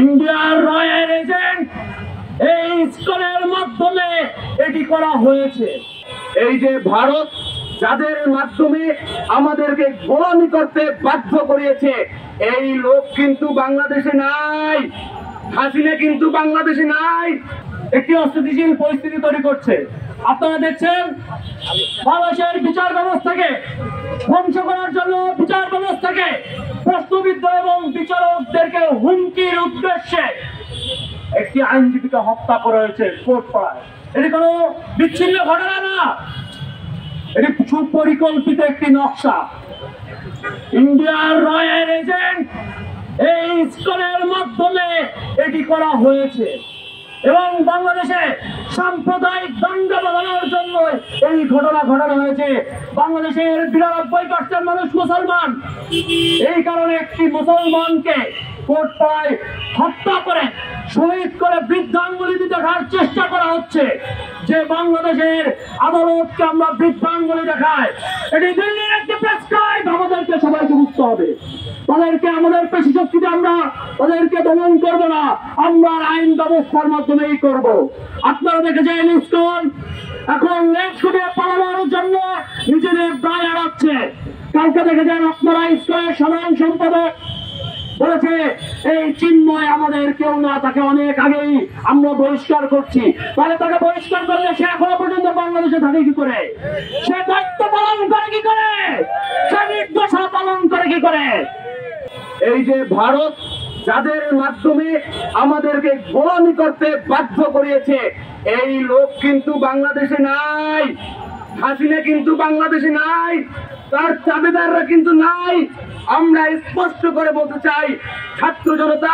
ইন্ডিয়ার royal agent এই ইসকনের মাধ্যমে এটি করা হয়েছে। এই যে ভারত যাদের মাধ্যমে আমাদেরকে গোলামি করতে বাধ্য করিয়েছে, এই লোক কিন্তু বাংলাদেশে নাই, হাসিনা কিন্তু বাংলাদেশে নাই। একটি অস্থিতিশীল পরিস্থিতি তৈরি করছে। আপনারা দেখছেন বাংলাদেশের বিচার ব্যবস্থাকে ধ্বংস করার জন্য বিচার ব্যবস্থাকে প্রশ্নবিদ্ধ এবং বিচারকদেরকে হুমকির উদ্দেশ্যে একটি আইনজীবীকে হত্যা করা হয়েছে কোটপাড়ায়। এটি কোনো বিচ্ছিন্ন ঘটনা না, এটি সুপরিকল্পিত একটি নকশা। ইন্ডিয়ার রয়্যাল এজেন্ট এই ইসকনের মাধ্যমে এটি করা হয়েছে এবং বাংলাদেশে সাম্প্রদায়িক দাঙ্গা বাঁধানোর জন্য এই ঘটনা ঘটানো হয়েছে। বাংলাদেশের ৯২% মানুষ মুসলমান, এই কারণে একটি মুসলমানকে কোটপাড়ায় হত্যা করে শহীদ করে বৃদ্ধাঙ্গুলি দেখার চেষ্টা করা হচ্ছে। যে বাংলাদেশের আদালতকে আমরা বৃদ্ধাঙ্গুলি দেখাই, এটি দিল্লির একটি প্রেস ক্লাব। আমাদেরকে সবাইকে বুঝতে হবে, তাদেরকে আমাদের পেশি শক্তিতে আমরা তাদেরকে দমন করবো না, আমরা আইন ব্যবস্থার মাধ্যমেই করব। আপনারা দেখেছেন ইসকন এখন লেজ ছুটিয়ে পালানোর জন্য নিজেদের দায় এড়াচ্ছে। কালকে দেখেছেন আপনারা ইসকনের সাধারণ সম্পাদক বলেছে এই চিন্ময় আমাদের কেউ না, তাকে অনেক আগেই আমরা বহিষ্কার করছি। তাহলে তাকে বহিষ্কার করলে সে এখনো পর্যন্ত বাংলাদেশে থাকে কি করে? সে দায়িত্ব পালন করে কি করে? সে নির্দেশনা পালন করে কি করে? এই যে ভারত যাদের মাধ্যমে আমাদেরকে গোলামি করতে বাধ্য করিয়েছে, এই লোক কিন্তু বাংলাদেশে নাই, হাসিনা কিন্তু বাংলাদেশে নাই, তার চাবেদাররা কিন্তু নাই। আমরা স্পষ্ট করে বলতে চাই, ছাত্র জনতা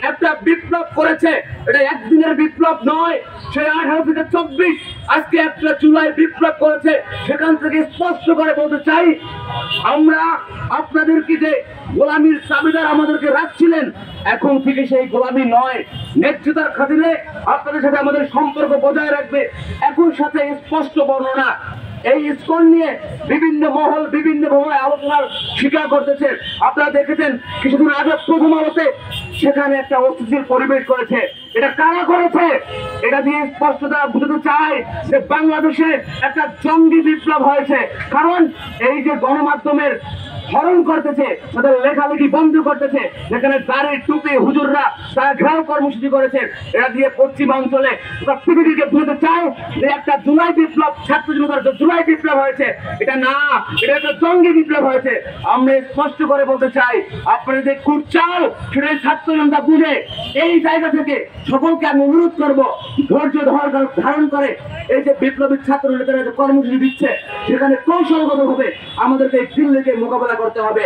একটা বিপ্লব করেছে, এটা একদিনের বিপ্লব নয়। সে 18 থেকে 24 আজকে 1 জুলাই বিপ্লব করেছে। সেখান থেকে স্পষ্ট করে বলতে চাই, আমরা আপনাদেরকে যে গোলামির চাবিদার আমাদেরকে রাখছিলেন, এখন থেকে সেই গোলামি নয়। ন্যায্যতার খাতিরে আপনাদের সাথে আমাদের সম্পর্ক বজায় রাখবে। একই সাথে স্পষ্ট বর্ণনা এই ইসকন নিয়ে বিভিন্ন মহল বিভিন্ন ভাবে আলোচনার স্বীকার করতেছে। আপনারা দেখেছেন কিছুদিন আগে প্রথম আলোতে সেখানে একটা অস্থিতিশীল পরিবেশ করেছে। এটা কারা করেছে? এটা দিয়ে স্পষ্টতা বুঝতে চাই যে বাংলাদেশে একটা জঙ্গি বিপ্লব হয়েছে। কারণ এই যে গণমাধ্যমের হরণ করতেছে, তাদের লেখালেখি বন্ধ করতেছে, যেখানে দাঁড়িয়ে টুপি হুজুররা তারা ঘেরাও কর্মসূচি করেছে। এটা দিয়ে পশ্চিমাঞ্চলে পৃথিবীকে বুঝতে চাই যে একটা জুলাই বিপ্লব, ছাত্র জনতার জুলাই বিপ্লব হয়েছে। এটা না, এটা একটা জঙ্গি বিপ্লব হয়েছে। আমরা স্পষ্ট করে বলতে চাই, আপনাদের যে কুটচাল সেটাই ছাত্র জনতা বুঝে। এই জায়গা থেকে সকলকে আমি অনুরোধ করবো, ধৈর্য ধারণ করে এই যে বিপ্লবী ছাত্র নেতারা যে কর্মসূচি দিচ্ছে, সেখানে কৌশলগত ভাবে আমাদেরকে দিল্লিকে মোকাবেলা করতে হবে।